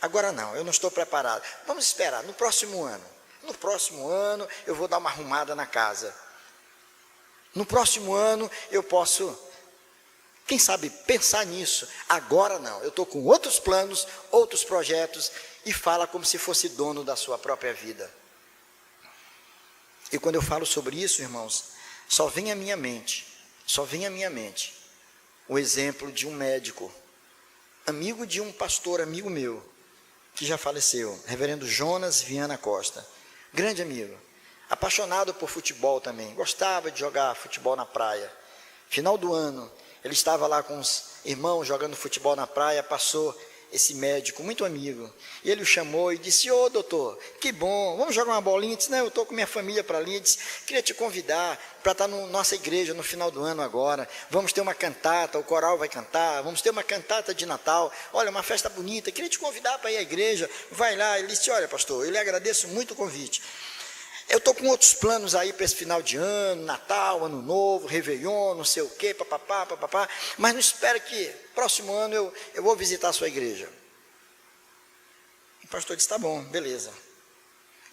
agora não, eu não estou preparado, vamos esperar, no próximo ano eu vou dar uma arrumada na casa, no próximo ano eu posso, quem sabe, pensar nisso. Agora não, eu estou com outros planos, outros projetos. E fala como se fosse dono da sua própria vida. E quando eu falo sobre isso, irmãos, só vem à minha mente o exemplo de um médico, amigo de um pastor, amigo meu, que já faleceu, reverendo Jonas Viana Costa, grande amigo, apaixonado por futebol também, gostava de jogar futebol na praia. Final do ano, ele estava lá com os irmãos jogando futebol na praia, passou esse médico, muito amigo, e ele o chamou e disse: ô doutor, que bom, vamos jogar uma bolinha? Ele disse: não, eu estou com minha família para ali. Ele disse: queria te convidar para estar na nossa igreja no final do ano agora, vamos ter uma cantata, o coral vai cantar, vamos ter uma cantata de Natal, olha, uma festa bonita, queria te convidar para ir à igreja, vai lá. Ele disse: olha pastor, eu lhe agradeço muito o convite, eu estou com outros planos aí para esse final de ano, Natal, Ano Novo, Réveillon, não sei o quê, papapá, mas não espere que próximo ano eu vou visitar a sua igreja. O pastor disse: tá bom, beleza.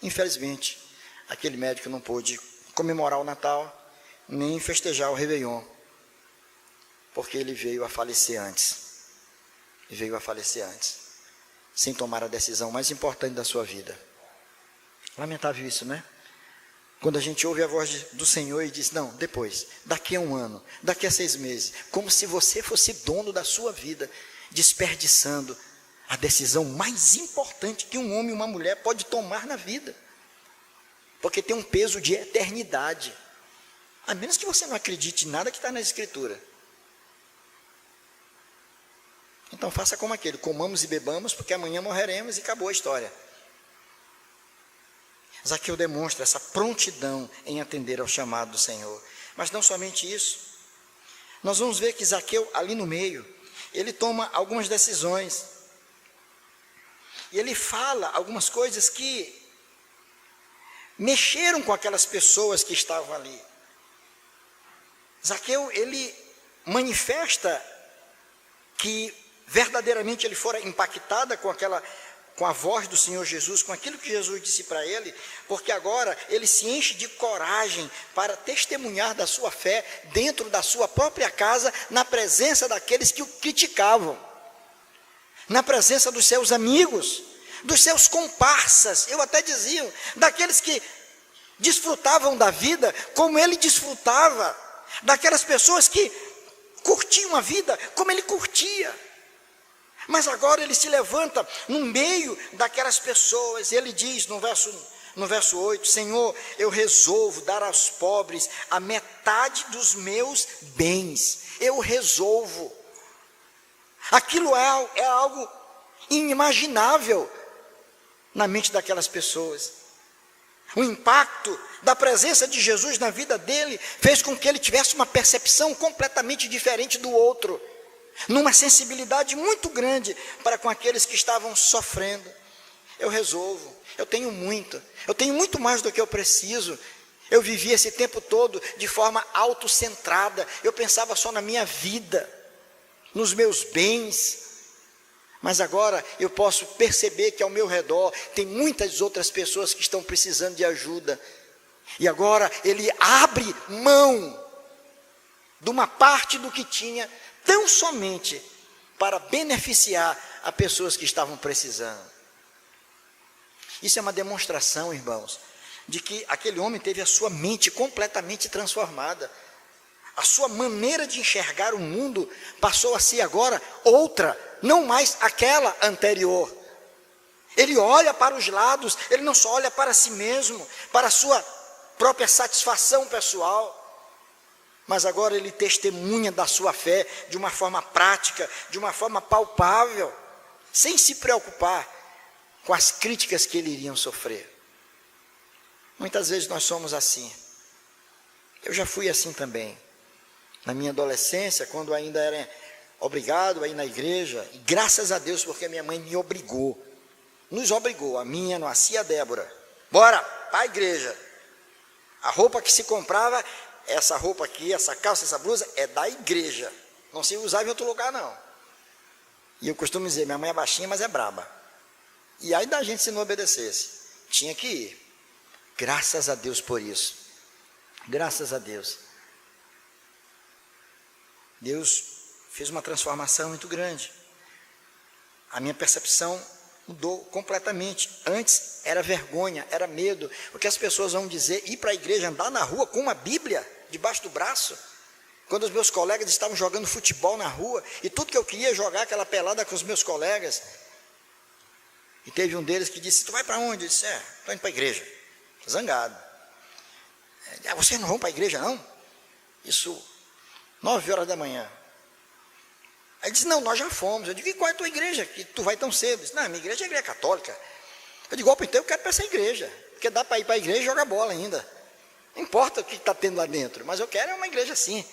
Infelizmente, aquele médico não pôde comemorar o Natal, nem festejar o Réveillon, porque ele veio a falecer antes. Sem tomar a decisão mais importante da sua vida. Lamentável isso, né? Quando a gente ouve a voz do Senhor e diz: não, depois, daqui a um ano, daqui a 6 meses, como se você fosse dono da sua vida, desperdiçando a decisão mais importante que um homem e uma mulher pode tomar na vida, porque tem um peso de eternidade, a menos que você não acredite em nada que está na Escritura. Então faça como aquele: comamos e bebamos, porque amanhã morreremos, e acabou a história. Zaqueu demonstra essa prontidão em atender ao chamado do Senhor. Mas não somente isso. Nós vamos ver que Zaqueu, ali no meio, ele toma algumas decisões. E ele fala algumas coisas que mexeram com aquelas pessoas que estavam ali. Zaqueu, ele manifesta que verdadeiramente ele fora impactada com a voz do Senhor Jesus, com aquilo que Jesus disse para ele, porque agora ele se enche de coragem para testemunhar da sua fé dentro da sua própria casa, na presença daqueles que o criticavam, na presença dos seus amigos, dos seus comparsas, eu até dizia, daqueles que desfrutavam da vida como ele desfrutava, daquelas pessoas que curtiam a vida como ele curtia. Mas agora ele se levanta no meio daquelas pessoas, e ele diz no verso 8, Senhor, eu resolvo dar aos pobres a metade dos meus bens, eu resolvo. Aquilo é algo inimaginável na mente daquelas pessoas. O impacto da presença de Jesus na vida dele fez com que ele tivesse uma percepção completamente diferente do outro, numa sensibilidade muito grande para com aqueles que estavam sofrendo. Eu resolvo, eu tenho muito mais do que eu preciso. Eu vivi esse tempo todo de forma autocentrada, eu pensava só na minha vida, nos meus bens, mas agora eu posso perceber que ao meu redor tem muitas outras pessoas que estão precisando de ajuda, e agora ele abre mão de uma parte do que tinha, tão somente para beneficiar a pessoas que estavam precisando. Isso é uma demonstração, irmãos, de que aquele homem teve a sua mente completamente transformada. A sua maneira de enxergar o mundo passou a ser agora outra, não mais aquela anterior. Ele olha para os lados, ele não só olha para si mesmo, para a sua própria satisfação pessoal, mas agora ele testemunha da sua fé de uma forma prática, de uma forma palpável, sem se preocupar com as críticas que ele iriam sofrer. Muitas vezes nós somos assim. Eu já fui assim também. Na minha adolescência, quando ainda era obrigado a ir na igreja, e graças a Deus, porque minha mãe me obrigou, nos obrigou, a minha, a Cia, a Débora, bora para a igreja. A roupa que se comprava, essa roupa aqui, essa calça, essa blusa, é da igreja, não se usava em outro lugar não. E eu costumo dizer, minha mãe é baixinha, mas é braba. E aí da gente se não obedecesse, tinha que ir. Graças a Deus por isso, graças a Deus. Deus fez uma transformação muito grande. A minha percepção mudou completamente. Antes era vergonha, era medo. O que as pessoas vão dizer, ir para a igreja, andar na rua com uma Bíblia debaixo do braço. Quando os meus colegas estavam jogando futebol na rua, e tudo que eu queria é jogar aquela pelada com os meus colegas. E teve um deles que disse, tu vai para onde? Eu disse, estou indo para a igreja. Zangado. Vocês não vão para a igreja não? Isso, 9 horas da manhã. Aí ele disse, não, nós já fomos. Eu digo, e qual é a tua igreja que tu vai tão cedo? Ele disse, não, minha igreja é a igreja católica. Eu digo, então eu quero para essa igreja, porque dá para ir para a igreja e jogar bola ainda. Não importa o que está tendo lá dentro, mas eu quero uma igreja assim.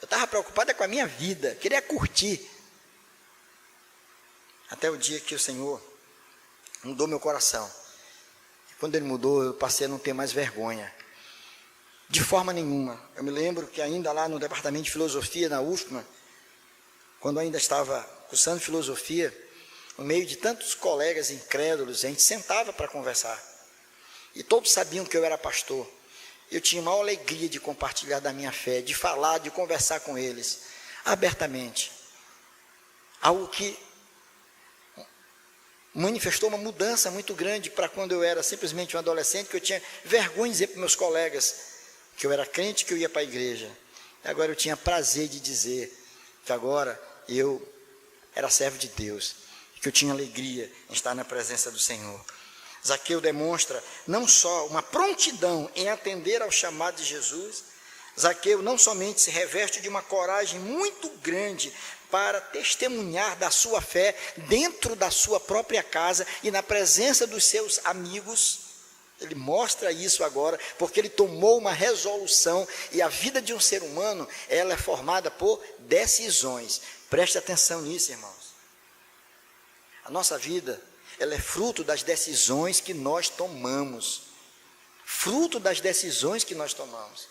Eu estava preocupado com a minha vida, queria curtir. Até o dia que o Senhor mudou meu coração. Quando ele mudou, eu passei a não ter mais vergonha. De forma nenhuma. Eu me lembro que ainda lá no departamento de filosofia, na UFMA, quando eu ainda estava cursando filosofia, no meio de tantos colegas incrédulos, a gente sentava para conversar. E todos sabiam que eu era pastor. Eu tinha a maior alegria de compartilhar da minha fé, de falar, de conversar com eles, abertamente. Algo que manifestou uma mudança muito grande para quando eu era simplesmente um adolescente, que eu tinha vergonha de dizer para meus colegas que eu era crente, que eu ia para a igreja. E agora eu tinha prazer de dizer que agora eu era servo de Deus, que eu tinha alegria em estar na presença do Senhor. Zaqueu demonstra não só uma prontidão em atender ao chamado de Jesus, Zaqueu não somente se reveste de uma coragem muito grande para testemunhar da sua fé dentro da sua própria casa e na presença dos seus amigos. Ele mostra isso agora, porque ele tomou uma resolução, e a vida de um ser humano, ela é formada por decisões. Preste atenção nisso, irmãos. A nossa vida, ela é fruto das decisões que nós tomamos. Fruto das decisões que nós tomamos.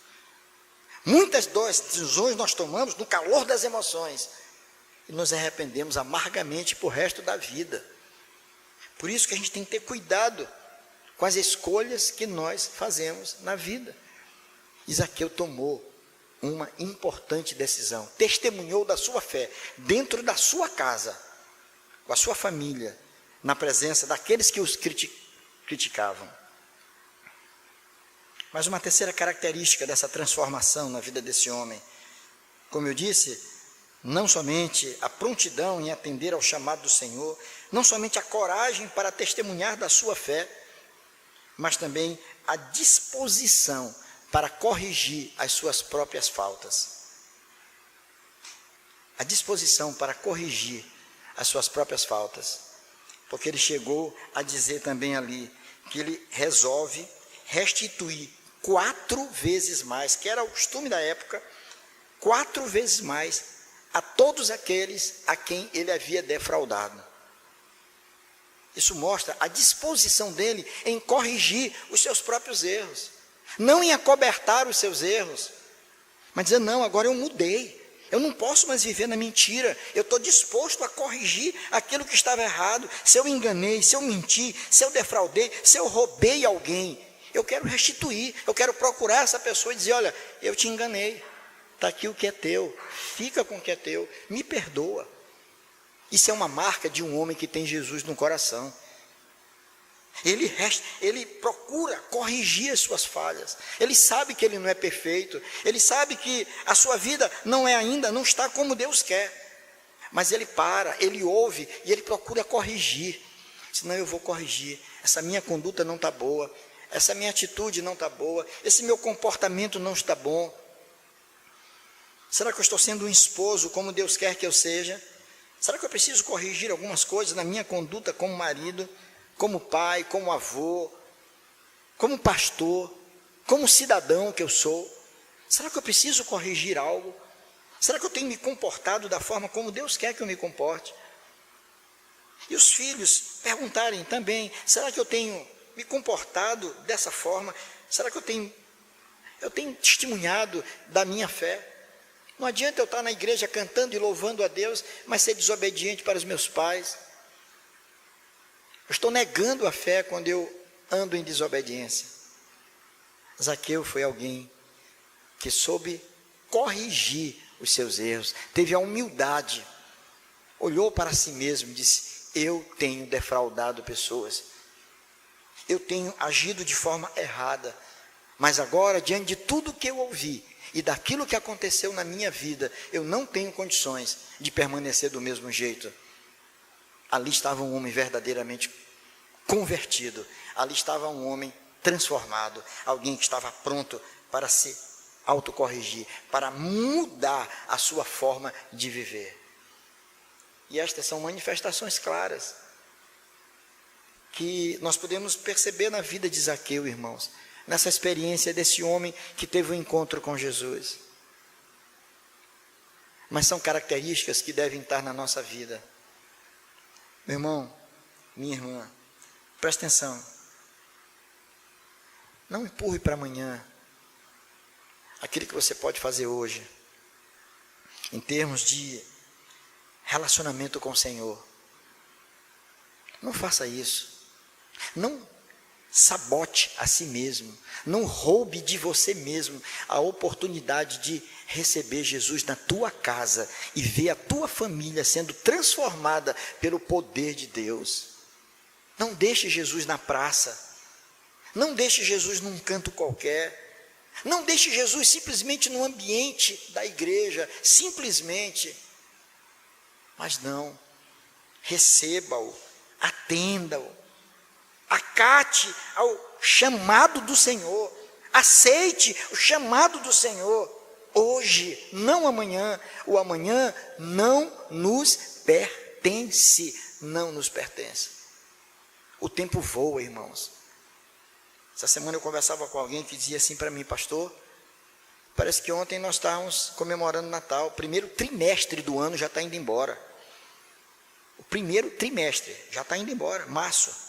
Muitas decisões nós tomamos no calor das emoções e nos arrependemos amargamente por resto da vida. Por isso que a gente tem que ter cuidado com as escolhas que nós fazemos na vida. Zaqueu tomou uma importante decisão, testemunhou da sua fé, dentro da sua casa, com a sua família, na presença daqueles que os criticavam. Mas uma terceira característica dessa transformação na vida desse homem, como eu disse, não somente a prontidão em atender ao chamado do Senhor, não somente a coragem para testemunhar da sua fé, mas também a disposição para corrigir as suas próprias faltas. A disposição para corrigir as suas próprias faltas. Porque ele chegou a dizer também ali que ele resolve restituir 4 vezes mais, que era o costume da época, 4 vezes mais a todos aqueles a quem ele havia defraudado. Isso mostra a disposição dele em corrigir os seus próprios erros, não em acobertar os seus erros, mas dizer, não, agora eu mudei, eu não posso mais viver na mentira, eu estou disposto a corrigir aquilo que estava errado. Se eu enganei, se eu menti, se eu defraudei, se eu roubei alguém, eu quero restituir, eu quero procurar essa pessoa e dizer, olha, eu te enganei, está aqui o que é teu, fica com o que é teu, me perdoa. Isso é uma marca de um homem que tem Jesus no coração. Ele procura corrigir as suas falhas, ele sabe que ele não é perfeito, ele sabe que a sua vida não está como Deus quer, mas ele ele ouve e ele procura corrigir. Senão eu vou corrigir, essa minha conduta não está boa, essa minha atitude não está boa, esse meu comportamento não está bom. Será que eu estou sendo um esposo como Deus quer que eu seja? Será que eu preciso corrigir algumas coisas na minha conduta como marido, como pai, como avô, como pastor, como cidadão que eu sou? Será que eu preciso corrigir algo? Será que eu tenho me comportado da forma como Deus quer que eu me comporte? E os filhos perguntarem também, será que eu tenho me comportado dessa forma? Será que eu tenho testemunhado da minha fé? Não adianta eu estar na igreja cantando e louvando a Deus, mas ser desobediente para os meus pais. Eu estou negando a fé quando eu ando em desobediência. Zaqueu foi alguém que soube corrigir os seus erros, teve a humildade, olhou para si mesmo e disse, eu tenho defraudado pessoas, eu tenho agido de forma errada, mas agora, diante de tudo que eu ouvi, e daquilo que aconteceu na minha vida, eu não tenho condições de permanecer do mesmo jeito. Ali estava um homem verdadeiramente convertido, ali estava um homem transformado, alguém que estava pronto para se autocorrigir, para mudar a sua forma de viver. E estas são manifestações claras que nós podemos perceber na vida de Zaqueu, irmãos, nessa experiência desse homem que teve um encontro com Jesus. Mas são características que devem estar na nossa vida. Meu irmão, minha irmã, presta atenção. Não empurre para amanhã aquilo que você pode fazer hoje, em termos de relacionamento com o Senhor. Não faça isso. Não sabote a si mesmo, não roube de você mesmo a oportunidade de receber Jesus na tua casa e ver a tua família sendo transformada pelo poder de Deus. Não deixe Jesus na praça, não deixe Jesus num canto qualquer, não deixe Jesus simplesmente no ambiente da igreja, simplesmente, mas não, receba-o, atenda-o, acate ao chamado do Senhor, aceite o chamado do Senhor, hoje, não amanhã. O amanhã não nos pertence, não nos pertence. O tempo voa, irmãos. Essa semana eu conversava com alguém que dizia assim para mim, pastor, parece que ontem nós estávamos comemorando Natal, o primeiro trimestre do ano já está indo embora. O primeiro trimestre já está indo embora, março.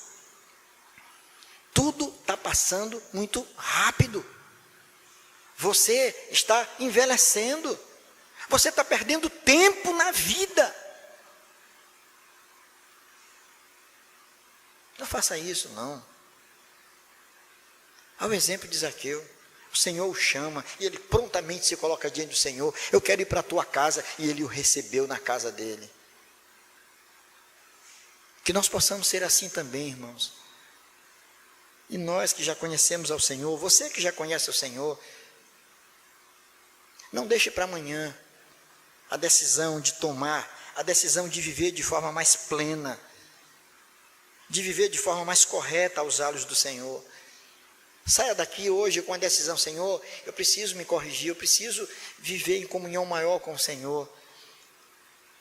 Tudo está passando muito rápido. Você está envelhecendo. Você está perdendo tempo na vida. Não faça isso, não. Ao exemplo de Zaqueu, o Senhor o chama e ele prontamente se coloca diante do Senhor. Eu quero ir para a tua casa, e ele o recebeu na casa dele. Que nós possamos ser assim também, irmãos. E nós que já conhecemos ao Senhor, você que já conhece o Senhor, não deixe para amanhã a decisão de tomar, a decisão de viver de forma mais plena, de viver de forma mais correta aos olhos do Senhor. Saia daqui hoje com a decisão: Senhor, eu preciso me corrigir, eu preciso viver em comunhão maior com o Senhor.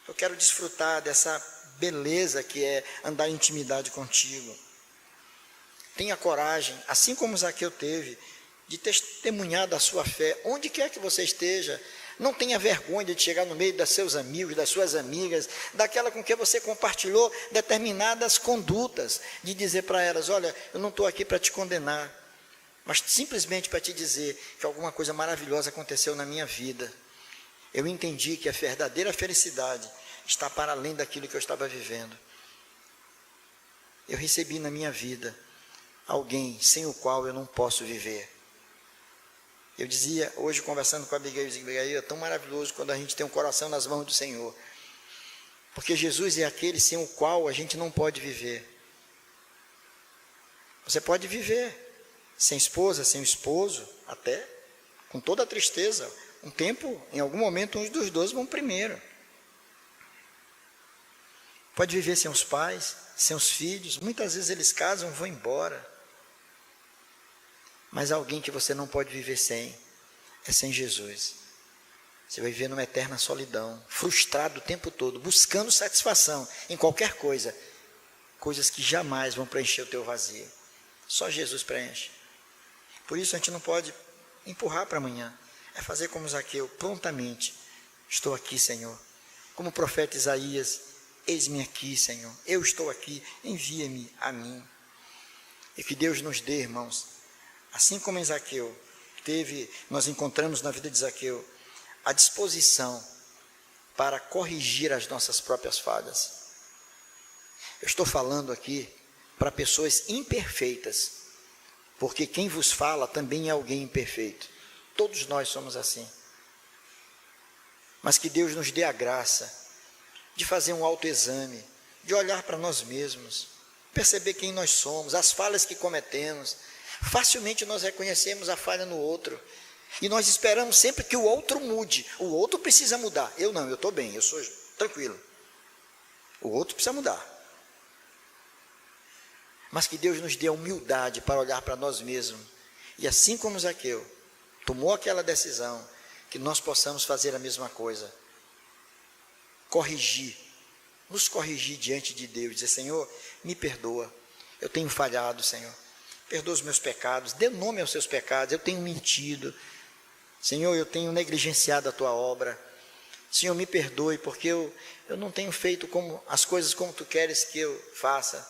Eu quero desfrutar dessa beleza que é andar em intimidade contigo. Tenha coragem, assim como Zaqueu teve, de testemunhar da sua fé, onde quer que você esteja. Não tenha vergonha de chegar no meio dos seus amigos, das suas amigas, daquela com quem você compartilhou determinadas condutas, de dizer para elas: olha, eu não estou aqui para te condenar, mas simplesmente para te dizer que alguma coisa maravilhosa aconteceu na minha vida. Eu entendi que a verdadeira felicidade está para além daquilo que eu estava vivendo. Eu recebi na minha vida alguém sem o qual eu não posso viver. Eu dizia hoje, conversando com a Abigail, é tão maravilhoso quando a gente tem um coração nas mãos do Senhor, porque Jesus é aquele sem o qual a gente não pode viver. Você pode viver sem esposa, sem esposo, até com toda a tristeza. Um tempo, em algum momento, uns dos dois vão primeiro. Pode viver sem os pais, sem os filhos. Muitas vezes eles casam e vão embora. Mas alguém que você não pode viver sem, é sem Jesus. Você vai viver numa eterna solidão, frustrado o tempo todo, buscando satisfação em qualquer coisa, coisas que jamais vão preencher o teu vazio. Só Jesus preenche. Por isso a gente não pode empurrar para amanhã, é fazer como Zaqueu, prontamente: estou aqui, Senhor. Como o profeta Isaías: eis-me aqui, Senhor, eu estou aqui, envia-me a mim. E que Deus nos dê, irmãos, assim como em Zaqueu nós encontramos na vida de Zaqueu a disposição para corrigir as nossas próprias falhas. Eu estou falando aqui para pessoas imperfeitas, porque quem vos fala também é alguém imperfeito. Todos nós somos assim. Mas que Deus nos dê a graça de fazer um autoexame, de olhar para nós mesmos, perceber quem nós somos, as falhas que cometemos. Facilmente nós reconhecemos a falha no outro, e nós esperamos sempre que o outro mude. O outro precisa mudar. Eu não, eu estou bem, eu sou tranquilo. O outro precisa mudar. Mas que Deus nos dê a humildade para olhar para nós mesmos, e assim como Zaqueu tomou aquela decisão, que nós possamos fazer a mesma coisa. Nos corrigir diante de Deus, dizer: Senhor, me perdoa, eu tenho falhado, Senhor. Perdoa os meus pecados, dê nome aos seus pecados. Eu tenho mentido, Senhor, eu tenho negligenciado a tua obra. Senhor, me perdoe, porque eu não tenho feito as coisas como tu queres que eu faça.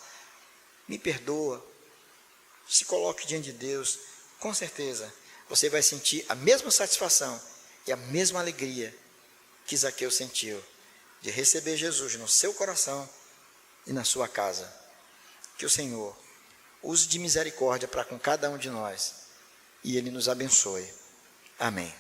Me perdoa. Se coloque diante de Deus. Com certeza você vai sentir a mesma satisfação e a mesma alegria que Zaqueu sentiu, de receber Jesus no seu coração e na sua casa. Que o Senhor use de misericórdia para com cada um de nós, e Ele nos abençoe. Amém.